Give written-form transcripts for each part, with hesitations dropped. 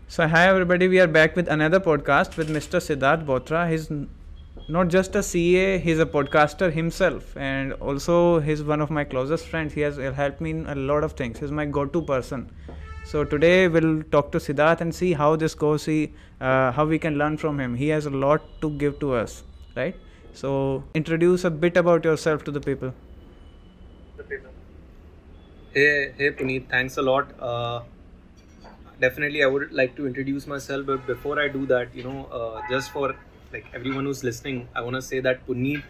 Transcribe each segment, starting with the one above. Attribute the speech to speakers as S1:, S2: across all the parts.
S1: So, hi everybody, we are back with another podcast with Mr. Siddharth Botra. Not just a CA, he's a podcaster himself, and also he's one of my closest friends. He has helped me in a lot of things. He's my go to person. So, today we'll talk to Siddharth and see how this goes, how we can learn from him. He has a lot to give to us, right? So, introduce a bit about yourself to the people.
S2: Hey, Puneet. Thanks a lot. Definitely, I would like to introduce myself, but before I do that, just for like everyone who's listening, I want to say that Puneet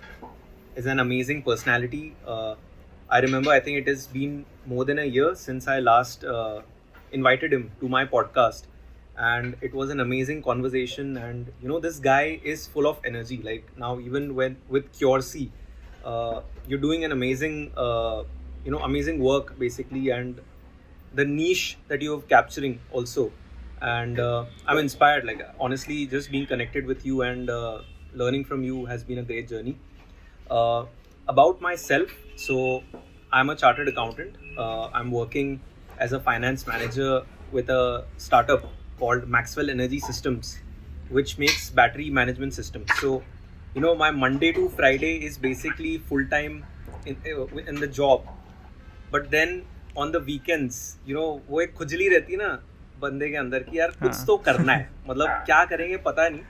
S2: is an amazing personality. I remember, I think it has been more than a year since I last invited him to my podcast, and it was an amazing conversation. And this guy is full of energy. Like now, even when with CureC, you're doing an amazing work basically, and the niche that you're capturing also. And I'm inspired. Like honestly, just being connected with you and learning from you has been a great journey. uh, about myself, so I'm a chartered accountant. I'm working as a finance manager with a startup called Maxwell Energy Systems, which makes battery management systems. So my Monday to Friday is basically full time in the job. But then on the weekends वो एक खुजली रहती है ना बंदे के अंदर कि यार कुछ तो करना है, मतलब क्या करेंगे पता नहीं.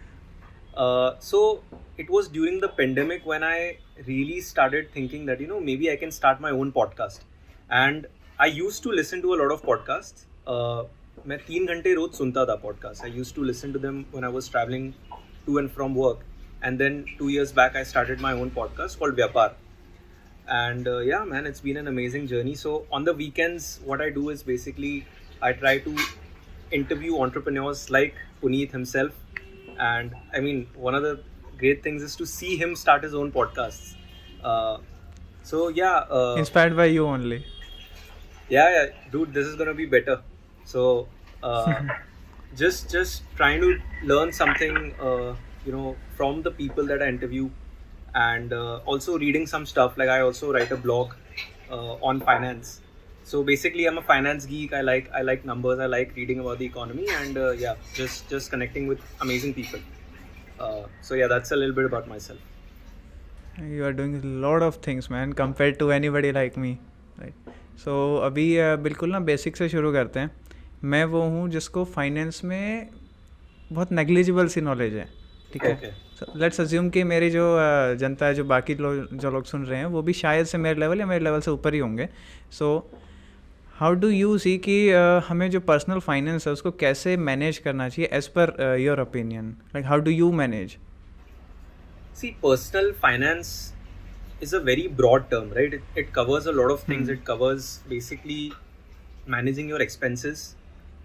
S2: So it was during the pandemic when I really started thinking that maybe I can start my own podcast. And I used to listen to a lot of podcasts. मैं 3 घंटे रोज सुनता था podcast. I used to listen to them when I was traveling to and from work. And then 2 years back I started my own podcast called Vyapar. And yeah, man, it's been an amazing journey. So on the weekends, what I do is basically I try to interview entrepreneurs like Puneet himself. And I mean, one of the great things is to see him start his own podcasts. uh, so yeah,
S1: Inspired by you only.
S2: yeah, dude, this is gonna be better. So just trying to learn something, from the people that I interview. And also reading some stuff. Like I also write a blog on finance. So basically, I'm a finance geek. I like numbers. I like reading about the economy. And yeah, just connecting with amazing people. So yeah, that's a little bit about myself.
S1: You are doing a lot of things, man, compared to anybody like me, right? So अभी बिल्कुल ना basic से शुरू करते हैं. मैं वो हूँ जिसको फाइनेंस में बहुत नेग्लिजिबल सी नॉलेज है, ठीक है.
S2: Okay.
S1: लेट्स अज्यूम कि मेरी जो जनता है, जो बाकी लोग जो लोग सुन रहे हैं, वो भी शायद से मेरे लेवल या मेरे लेवल से ऊपर ही होंगे. So how do you see कि हमें जो पर्सनल फाइनेंस है उसको कैसे मैनेज करना चाहिए as per your opinion? Like how do you manage?
S2: See, personal finance is a very broad term, right? It covers a lot of things. It covers basically managing your expenses,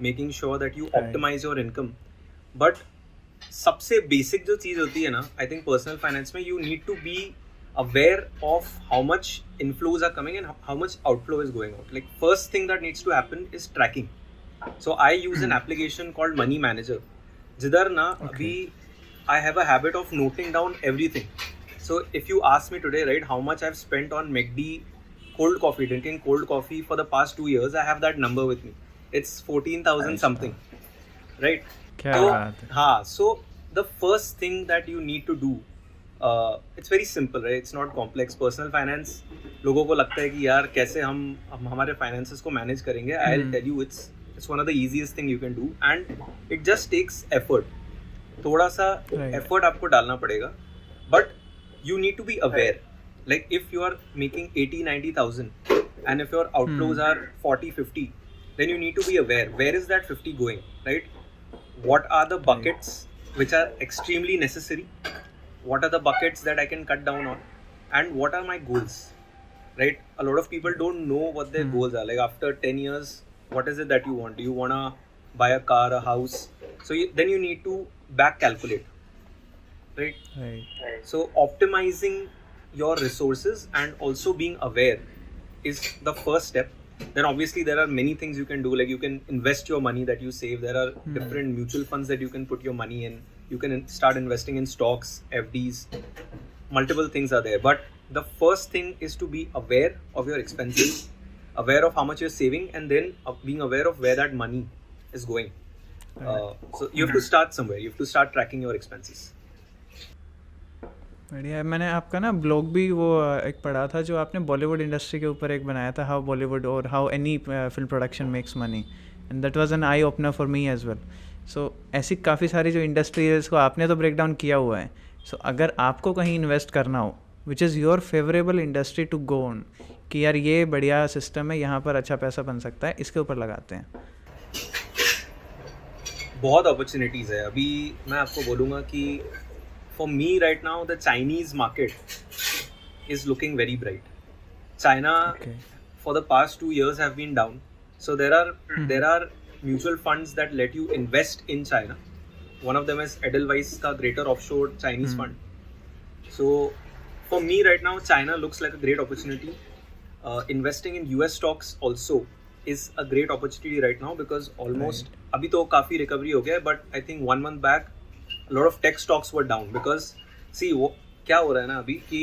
S2: making sure that you
S1: Right.
S2: optimize your income. But सबसे basic जो चीज़ होती है ना, I think personal finance में you need to be aware of how much inflows are coming and how much outflow is going out. Like first thing that needs to happen is tracking. So I use an application called money manager, जिधर ना अभी I have a habit of noting down everything. So if you ask me today, right, how much I've spent on McD cold coffee, drinking cold coffee for the past 2 years, I have that number with me. It's 14,000 something, right?
S1: क्या
S2: So,
S1: बात है.
S2: so the first thing that you need to do, it's very simple, right? It's not complex. Personal finance, लोगों को लगता है कि यार कैसे हम हमारे finances को manage करेंगे. I'll tell you, it's one of the easiest thing you can do, and it just takes effort. थोड़ा सा
S1: Right.
S2: एफर्ट आपको डालना पड़ेगा, but you need to be aware. Like if you are making 80-90,000 and if your outflows are 40-50, then you need to be aware where is that 50 going, right? What are the buckets which are extremely necessary? What are the buckets that I can cut down on? And what are my goals, right? A lot of people don't know what their goals are. Like after 10 years, what is it that you want? Do you want to buy a car, a house? So then you need to back calculate, right?
S1: Right.
S2: So optimizing your resources and also being aware is the first step. Then obviously there are many things you can do. Like you can invest your money that you save. There are different mutual funds that you can put your money in. You can start investing in stocks, FDs. Multiple things are there, but the first thing is to be aware of your expenses, aware of how much you're saving, and then being aware of where that money is going. So you have to start somewhere. You have to start tracking your expenses.
S1: बढ़िया है। मैंने आपका ना blog भी वो एक पढ़ा था जो आपने बॉलीवुड इंडस्ट्री के ऊपर एक बनाया था, हाउ बॉलीवुड और how any film production makes money, and that was an eye opener for me as well. So ऐसी काफ़ी सारी जो इंडस्ट्री है इसको आपने तो ब्रेक डाउन किया हुआ है। सो अगर आपको कहीं इन्वेस्ट करना हो, which is your favourable industry to go on, कि यार ये बढ़िया सिस्टम है, यहाँ पर अच्छा पैसा बन सकता है, इसके ऊपर लगाते हैं।
S2: बहुत अपॉर्चुनिटीज़ है। अभी मैं आपको बोलूँगा कि for me right now the Chinese market is looking very bright. China
S1: Okay.
S2: for the past 2 years have been down, so there are mutual funds that let you invest in China. One of them is Edelweiss का Greater Offshore Chinese fund. So for me right now China looks like a great opportunity. Investing in US stocks also is a great opportunity right now because almost अभी तो काफ़ी recovery हो गया है, but I think 1 month back a lot of tech stocks were down because see वो क्या हो रहा है ना अभी कि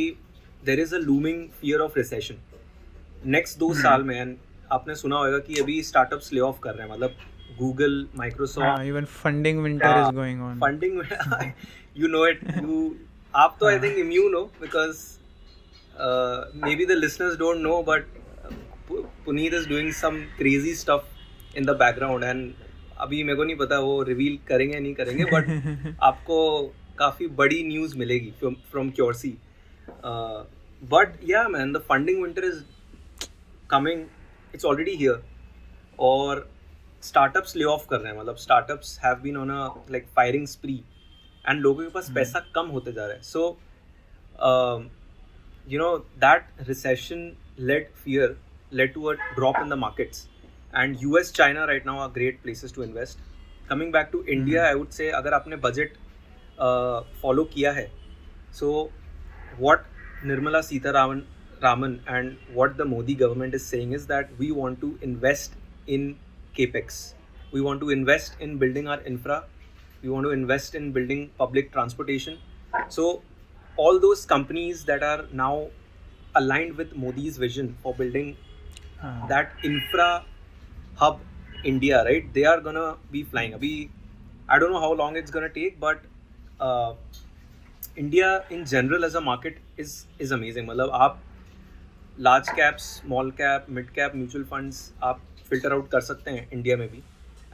S2: there is a looming fear of recession next 2 साल में। and आपने सुना होगा कि अभी startups lay off कर रहे हैं, मतलब Google, Microsoft,
S1: even funding winter is going on.
S2: funding you know it, आप तो I think immune हो because maybe the listeners don't know but Puneet is doing some crazy stuff in the background and अभी मेरे को नहीं पता वो reveal करेंगे नहीं करेंगे, बट आपको काफ़ी बड़ी न्यूज़ मिलेगी फ्रॉम क्योरसी। But yeah man, the funding winter is coming, it's already here, और स्टार्टअप्स ले ऑफ कर रहे हैं, मतलब startups have been on a like firing spree and लोगों के पास पैसा कम होते जा रहा है। सो you know that recession led to a drop in the markets. And US, China right now are great places to invest. Coming back to India, I would say अगर आपने budget follow किया है, so what Nirmala Sitharaman and what the Modi government is saying is that we want to invest in capex. We want to invest in building our infra. We want to invest in building public transportation. So all those companies that are now aligned with Modi's vision for building that infra hub India, right? They are gonna be flying. Abhi, I don't know how long it's gonna take, but India in general as a market is amazing. मतलब आप large caps, small cap, mid cap mutual funds आप filter out कर सकते हैं India में भी,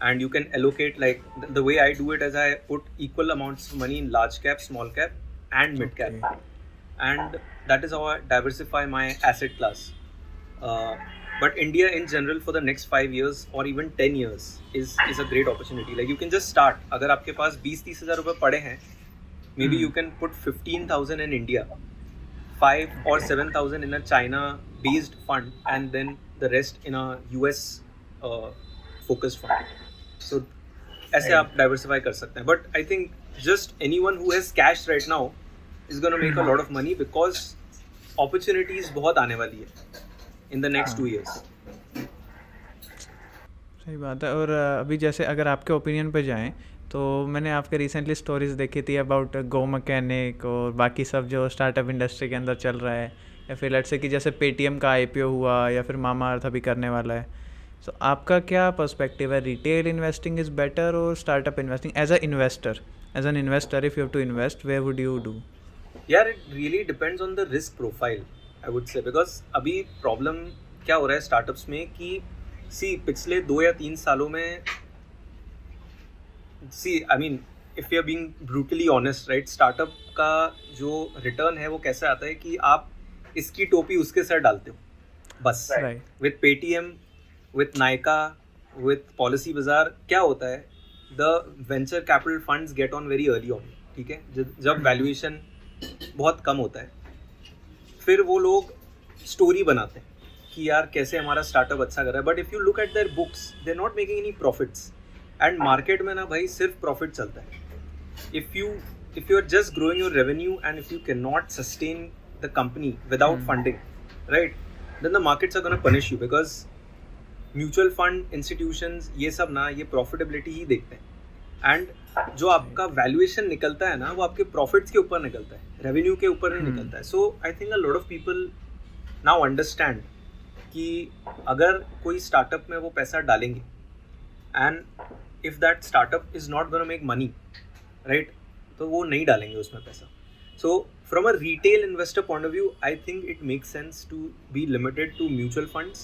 S2: and you can allocate like the way I do it as I put equal amounts of money in large cap, small cap, and mid cap, and that is how I diversify my asset class. But India in general for the next 5 years or even 10 years is a great opportunity. Like you can just start. अगर आपके पास 20-30 हज़ार रुपए पड़े हैं, maybe you can put 15,000 in India, 5 or 7,000 in a China-based fund, and then the rest in a US focused fund. So ऐसे आप diversify कर सकते हैं. But I think just anyone who has cash right now is going to make a lot of money because opportunities बहुत आने वाली है in the next 2 years.
S1: सही बात है। और अभी जैसे अगर आपके ओपिनियन पे जाएं तो मैंने आपके रिसेंटली स्टोरीज देखी थी अबाउट गो मैकेनिक और बाकी सब जो स्टार्टअप इंडस्ट्री के अंदर चल रहा है, या फिर लेट्स से कि जैसे पेटीएम का आईपीओ हुआ या फिर मामा अर्थ अभी करने वाला है। सो आपका क्या पर्सपेक्टिव है, रिटेल इन्वेस्टिंग इज़ बेटर और startup investing? As an investor if you have to invest, where would you do?
S2: यार it really depends on the risk profile I would say, because अभी प्रॉब्लम क्या हो रहा है startups में कि पिछले 2 या 3 सालों में I mean if you are being brutally honest, right, startup का जो रिटर्न है वो कैसे आता है कि आप इसकी टोपी उसके सर डालते हो बस। With Paytm, with Nykaa, with policy बाजार क्या होता है, the venture capital funds get on very early on, ठीक है, जब वैल्यूएशन बहुत कम होता है, फिर वो लोग स्टोरी बनाते हैं कि यार कैसे हमारा स्टार्टअप अच्छा कर रहा है, but if you look at their books they are not making any profits, and market में ना भाई सिर्फ प्रॉफिट चलता है। If you are just growing your revenue and if you can not sustain the company without funding, right, then the markets are gonna punish you, because mutual fund institutions ये सब ना ये प्रॉफिटेबिलिटी ही देखते हैं, and जो आपका valuation निकलता है ना वो आपके प्रॉफिट्स के ऊपर निकलता है, रेवेन्यू के ऊपर नहीं निकलता है। So I think a lot of people now understand कि अगर कोई स्टार्टअप में वो पैसा डालेंगे and if that startup is not going to make money, right, तो वो नहीं डालेंगे उसमें पैसा. So from a retail investor point of view, I think it makes sense to be limited to mutual funds,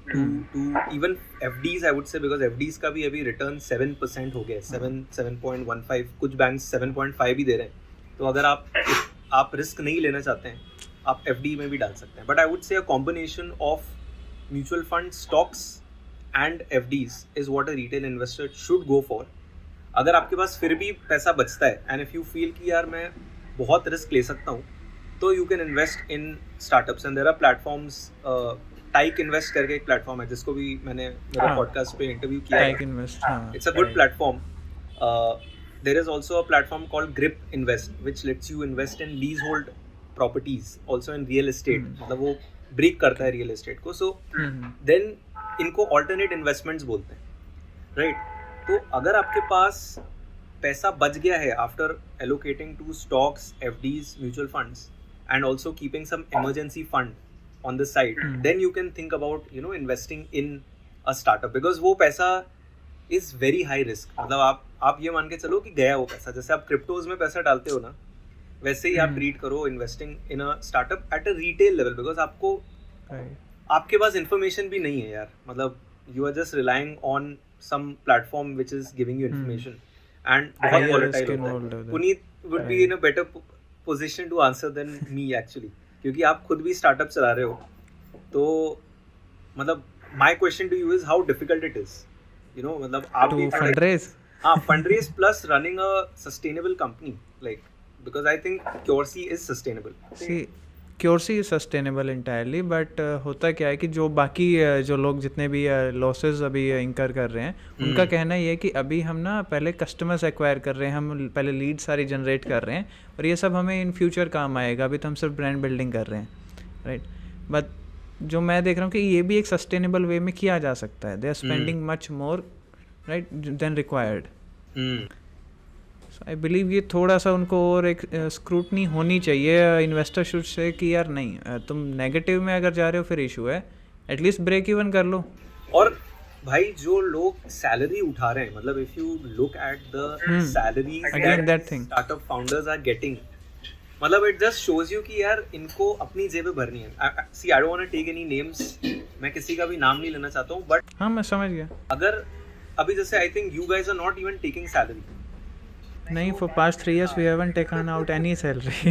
S2: to even FDs, I would say, because FDs का भी अभी return 7% हो गया, 7.15, कुछ banks 7.5 भी दे रहे हैं. तो अगर आप रिस्क नहीं लेना चाहते हैं, आप FD में भी डाल सकते हैं. But I would say a combination of mutual funds, stocks and FDs is what a retail investor should go for. अगर आपके पास फिर भी पैसा बचता है and if you feel कि यार मैं बहुत रिस्क ले सकता हूँ, तो you can invest in startups and there are platforms. Tyke invest करके एक प्लेटफॉर्म है जिसको भी मैंने मेरे पॉडकास्ट पे इंटरव्यू किया है. It's a good platform. There is also a platform called grip invest which lets you invest in lease hold properties, also in real estate. मतलब वो ब्रेक करता है रियल एस्टेट को. सो देन इनको alternate investments बोलते हैं, right. तो अगर आपके पास पैसा बच गया है after allocating to stocks, FDs, mutual funds and also keeping some emergency fund on the side, then you can think about investing in a startup, because वो पैसा इज वेरी हाई रिस्क. मतलब आप ये मान के चलो कि गया वो पैसा. जैसे आप क्रिप्टोज में पैसा डालते हो ना, वैसे ही आप ट्रीट करो investing in a startup at a retail level, because आपके पास इंफॉर्मेशन भी नहीं है यार. मतलब you are just relying on some platform which is giving you information and बहुत volatile होता है. Puneet would be in a better position to answer than me actually, क्योंकि आप खुद भी स्टार्टअप चला रहे हो. तो मतलब my question to you is how difficult it is, मतलब आप भी
S1: fundraise.
S2: fundraise plus running a sustainable company, like, because I think Cure.C is sustainable.
S1: See, Cure.C is sustainable entirely, but होता क्या है कि जो बाकी जो लोग जितने भी लॉसेस अभी इंकर कर रहे हैं, उनका कहना ये है कि अभी हम ना पहले कस्टमर्स एक्वायर कर रहे हैं, हम पहले लीड सारी जनरेट कर रहे हैं और ये सब हमें इन फ्यूचर काम आएगा. अभी तो हम सिर्फ ब्रांड बिल्डिंग कर रहे हैं, राइट. बट जो मैं देख रहा हूँ कि ये भी एक सस्टेनेबल वे में किया जा सकता है. They are spending much more, right, than required. I believe ये थोड़ा सा उनको और एक स्क्रूटनी होनी चाहिए. इन्वेस्टर शुड से कि यार नहीं, तुम नेगेटिव में अगर जा रहे हो फिर इशू है, एटलीस्ट ब्रेक इवन कर लो.
S2: और भाई जो लोग सैलरी उठा रहे हैं, मतलब if you look at the salary that startup founders are getting, मतलब इट जस्ट शोज यू कि यार इनको अपनी जेबें भरनी है. See I don't want to take any names, मैं किसी का भी नाम नहीं लेना चाहता हूँ, बट
S1: हाँ मैं समझ गया.
S2: अगर अभी जैसे I think you guys are not even taking salary.
S1: नहीं, for past 3 years we haven't taken out any salary.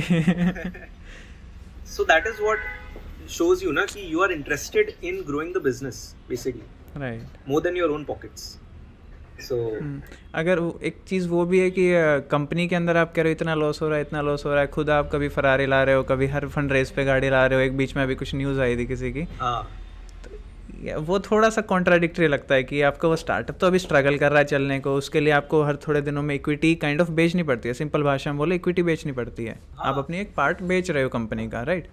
S2: So that is what shows you ना कि you are interested in growing the business basically.
S1: Right.
S2: More than your own pockets. So
S1: अगर एक चीज़ वो भी है कि company के अंदर आप कह रहे हो इतना लॉस हो रहा है, इतना लॉस हो रहा है, खुद आप कभी फरारी ला रहे हो, कभी हर फंड रेस पे गाड़ी ला रहे हो. एक बीच में अभी कुछ न्यूज़ आई थी किसी की.
S2: हाँ,
S1: वो थोड़ा सा कॉन्ट्राडिक्टरी लगता है कि आपको वो स्टार्टअप तो अभी स्ट्रगल कर रहा है चलने को, उसके लिए आपको हर थोड़े दिनों में इक्विटी काइंड ऑफ बेचनी पड़ती है. सिंपल भाषा में बोले इक्विटी बेचनी पड़ती है. आप अपनी एक पार्ट बेच रहे हो कंपनी का, right,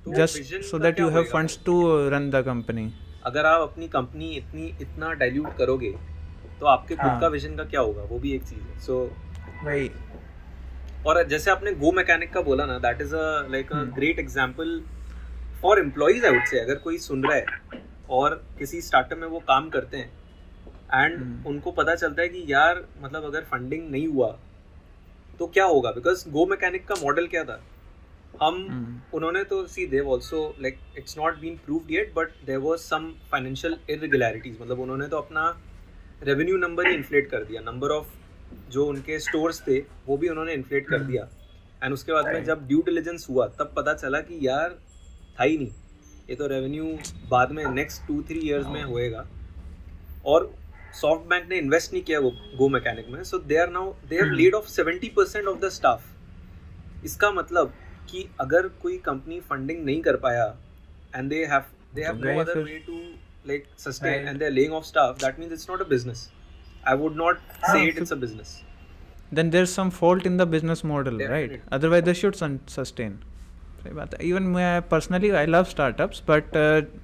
S1: just so that you have funds to run the company.
S2: अगर आप अपनी कंपनी इतना डाइल्यूट करोगे तो आपके खुद का विजन का क्या होगा, वो भी एक चीज़ है. सो
S1: वही.
S2: और जैसे आपने गो मैकेनिक का बोला ना, that is a like a great example for employees. I would से अगर कोई सुन रहा है और किसी स्टार्टअप में वो काम करते हैं एंड उनको पता चलता है कि यार मतलब अगर फंडिंग नहीं हुआ तो क्या होगा, बिकॉज गो मैकेनिक का मॉडल क्या था, उन्होंने तो see they also like it's not been proved yet, but there was some financial irregularities. मतलब उन्होंने तो अपना रेवेन्यू नंबर ही इन्फ्लेट कर दिया, नंबर ऑफ जो उनके स्टोर्स थे वो भी उन्होंने इन्फ्लेट कर दिया. एंड उसके बाद में जब ड्यू डिलिजेंस हुआ तब पता चला कि यार था ही नहीं, ये तो रेवेन्यू बाद में नेक्स्ट 2-3 ईयर्स में होएगा. और सॉफ्ट बैंक ने इन्वेस्ट नहीं किया वो गो मैकेनिक में, so they have laid off 70% of the staff. इसका मतलब कि अगर कोई कंपनी फंडिंग नहीं कर पाया and they have no other way to like sustain and they are laying off staff, that means it's not a business. I would not say it's a business.
S1: Then there's some fault in the business model, right? Otherwise they should sustain. सही बात है. Even मैं personally I love startups, but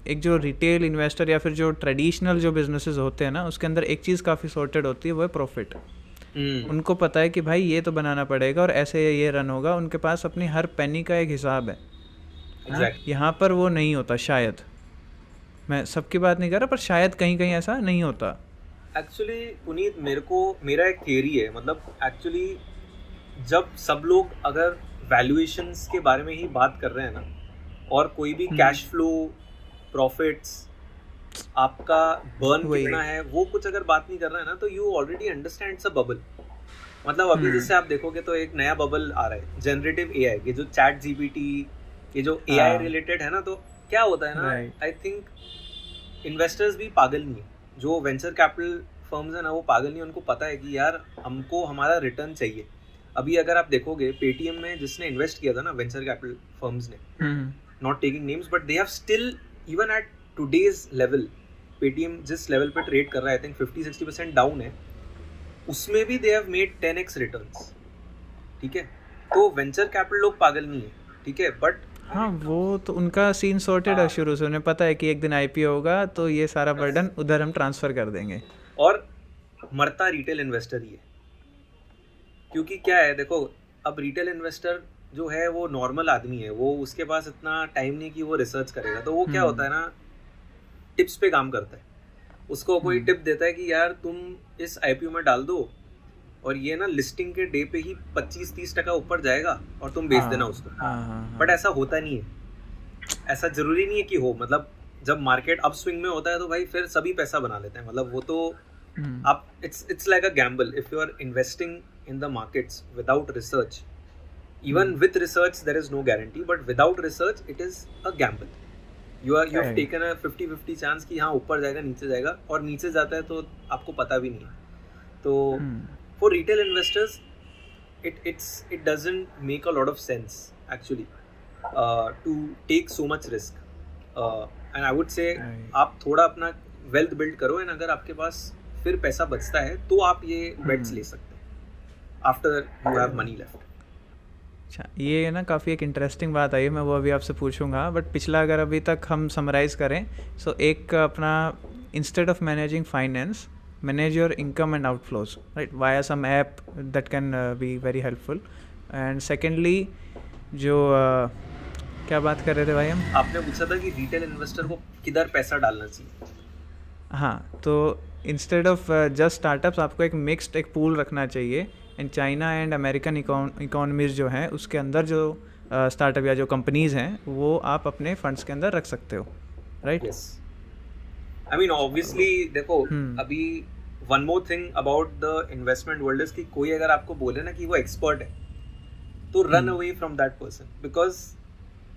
S1: एक जो retail investor या फिर जो traditional जो बिजनेसेस होते हैं ना, उसके अंदर एक चीज़ काफ़ी सॉर्टेड होती है, वो है प्रॉफिट. उनको पता है कि भाई ये तो बनाना पड़ेगा और ऐसे ये रन होगा. उनके पास अपनी हर पेनी का एक हिसाब है. यहाँ पर वो नहीं होता शायद. मैं सबकी बात नहीं कर रहा, पर शायद कहीं कहीं ऐसा नहीं होता.
S2: एक्चुअली पुनीत मेरा एक थियरी है, मतलब एक्चुअली जब सब लोग अगर वैल्यूएशंस के बारे में ही बात कर रहे हैं ना, और कोई भी कैश फ्लो, प्रॉफिट्स, आपका बर्न
S1: वही।
S2: कितना है, वो कुछ अगर बात नहीं कर रहा है ना, तो you already understand it's a bubble. मतलब अभी जैसे आप देखोगे तो एक नया बबल आ रहा है, जनरेटिव एआई, ये जो चैट जीपीटी, ये जो एआई रिलेटेड है ना, तो क्या होता है ना, आई थिंक इन्वेस्टर्स भी पागल नहीं है, जो वेंचर कैपिटल फर्म्स है ना, वो पागल नहीं है. उनको पता है कि यार हमको हमारा रिटर्न चाहिए. अभी अगर आप देखोगे पेटीएम में जिसने इन्वेस्ट किया था ना, वेंचर कैपिटल फर्म्स ने, not taking names, but they have still, even at today's level, Paytm जिस लेवल पे ट्रेड कर रहा है, आई थिंक 50-60% डाउन है, उसमें भी they have made 10x returns. ठीक है, तो वेंचर कैपिटल लोग पागल नहीं है, ठीक है, बट
S1: हाँ वो तो उनका सीन सॉर्टेड है शुरू से, उन्हें पता है कि एक दिन आईपीओ होगा तो ये सारा बर्डन उधर हम ट्रांसफर कर देंगे.
S2: और मरता रिटेल इन्वेस्टर ही है, क्योंकि क्या है, देखो अब रिटेल इन्वेस्टर जो है वो नॉर्मल आदमी है, वो उसके पास इतना टाइम नहीं कि वो रिसर्च करेगा, तो वो क्या होता है ना, टिप्स पे काम करता है. उसको कोई टिप देता है कि यार तुम इस आईपीओ में डाल दो और ये ना लिस्टिंग के डे पे ही 25-30% ऊपर जाएगा और तुम बेच देना उसको. बट ऐसा होता नहीं है, ऐसा जरूरी नहीं है कि हो. मतलब जब मार्केट अप स्विंग में होता है तो भाई फिर सभी पैसा बना लेते हैं, मतलब वो तो आप, it's like a gamble. If you are investing in the markets without research, even with research there is no guarantee, but without research it is a gamble. You have taken a 50-50 chance कि हाँ ऊपर जाएगा नीचे जाएगा, और नीचे जाता है तो आपको पता भी नहीं है. तो for retail investors it doesn't make a lot of sense actually to take so much risk, and I would say आप थोड़ा अपना wealth build करो, and अगर आपके पास फिर पैसा बचता है तो आप ये बेट्स ले सकते हैं after you have money left.
S1: अच्छा, ये ना काफ़ी एक इंटरेस्टिंग बात आई है, मैं वो अभी आपसे पूछूंगा, बट पिछला अगर अभी तक हम समराइज़ करें, सो एक अपना, instead of managing finance, manage your income and outflows, right, via some app that can be very helpful. And secondly जो क्या बात कर रहे थे भाई हम,
S2: आपने पूछा था कि रिटेल इन्वेस्टर को किधर पैसा डालना चाहिए.
S1: हाँ, तो इंस्टेड ऑफ जस्ट स्टार्टअप्स आपको एक मिक्स्ड एक पूल रखना चाहिए. And China and American economies जो हैं उसके अंदर जो स्टार्टअप या जो कंपनीज हैं वो आप अपने फंड्स के अंदर रख सकते हो, right.
S2: Yes, I mean obviously देखो अभी one more thing about the investment world is कि कोई अगर आपको बोले ना कि वो एक्सपर्ट है, तो run away from that person, because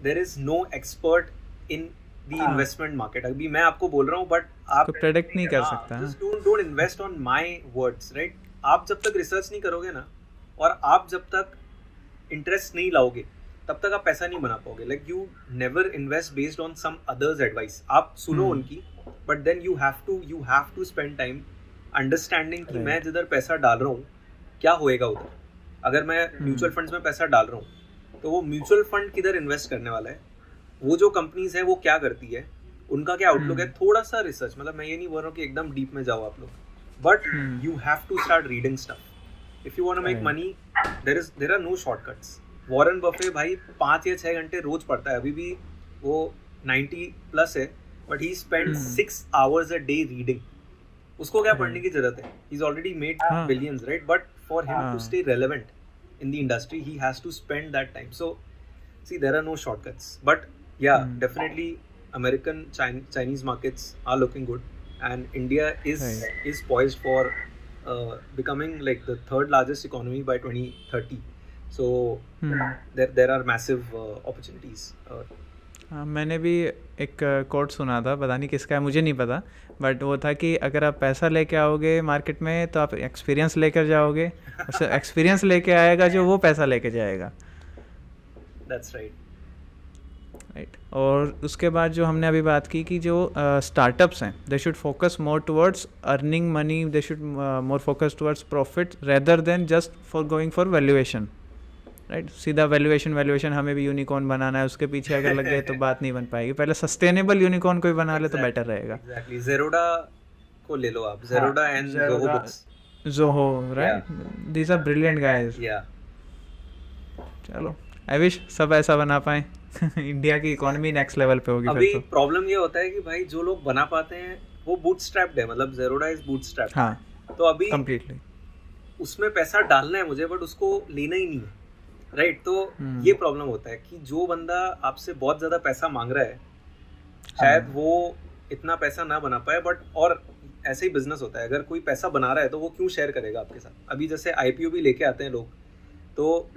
S2: there is no expert in the investment market. अभी मैं आपको बोल रहा हूँ, बट आप
S1: प्रेडिक्ट नहीं कर सकता.
S2: Just don't invest on my words, right. आप जब तक रिसर्च नहीं करोगे ना, और आप जब तक इंटरेस्ट नहीं लाओगे, तब तक आप पैसा नहीं बना पाओगे. Like you never invest based on some others advice. आप सुनो उनकी, but then you have to spend time understanding कि मैं जिधर पैसा डाल रहा हूँ क्या होएगा उधर. अगर मैं म्यूचुअल फंड्स में पैसा डाल रहा हूँ, तो वो म्यूचुअल फंड किधर इन्वेस्ट करने वाला है, वो जो कंपनीज है वो क्या करती है, उनका क्या आउटलुक है, थोड़ा सा रिसर्च. मतलब मैं ये नहीं बोल रहा हूँ कि एकदम डीप में जाओ आप लोग, but you have to start reading stuff if you want to make money. There are no shortcuts. Warren Buffett भाई 5 या 6 घंटे रोज पढ़ता है, अभी भी वो 90+ है, but he spend 6 hours a day reading. उसको क्या पढ़ने की जरूरत है, he is already made billions, right. But for him to stay relevant in the industry, he has to spend that time. So see, there are no shortcuts, but yeah, definitely American Chinese markets are looking good, and India is poised for becoming like the 3rd largest economy by 2030. So there are massive opportunities.
S1: मैंने भी एक coat सुना था, पता नहीं किसका है, मुझे नहीं पता, बट वो था कि अगर आप पैसा लेके आओगे मार्केट में तो आप एक्सपीरियंस लेकर जाओगे, एक्सपीरियंस लेके आएगा जो वो पैसा लेके जाएगा.
S2: That's right.
S1: राइट. और उसके बाद जो हमने अभी बात की कि जो स्टार्टअप्स हैं, they should focus more towards earning money, they should more focus towards profit rather than just for going for valuation, right. सीधा वैल्यूएशन हमें भी यूनिकॉर्न बनाना है, उसके पीछे अगर लग गए तो बात नहीं बन पाएगी. पहले सस्टेनेबल यूनिकॉर्न कोई बना ले तो बेटर रहेगा.
S2: एग्जैक्टली. ज़ेरोडा को ले लो आप, Zerodha and Zoho books.
S1: Zoho, right. These are brilliant guys.
S2: या
S1: चलो, आई विश सब ऐसा बना पाए. इंडिया की इकोनॉमी नेक्स्ट लेवल पे होगी.
S2: अभी प्रॉब्लम ये होता है कि भाई जो लोग बना पाते हैं वो बूटस्ट्रैप्ड है, मतलब ज़ेरोडा इज बूटस्ट्रैप्ड।
S1: हाँ
S2: तो अभी
S1: कंप्लीटली।
S2: उसमें पैसा डालना है मुझे, बट उसको लेना ही नहीं है, राइट? तो ये प्रॉब्लम होता है कि जो बंदा आपसे बहुत ज़्यादा पैसा मांग रहा है, शायद वो इतना पैसा ना बना पाए, बट और ऐसे ही बिजनेस होता है, अगर कोई पैसा बना रहा है तो वो क्यों शेयर करेगा आपके साथ? अभी जैसे आईपीओ भी लेके आते हैं लोग, तो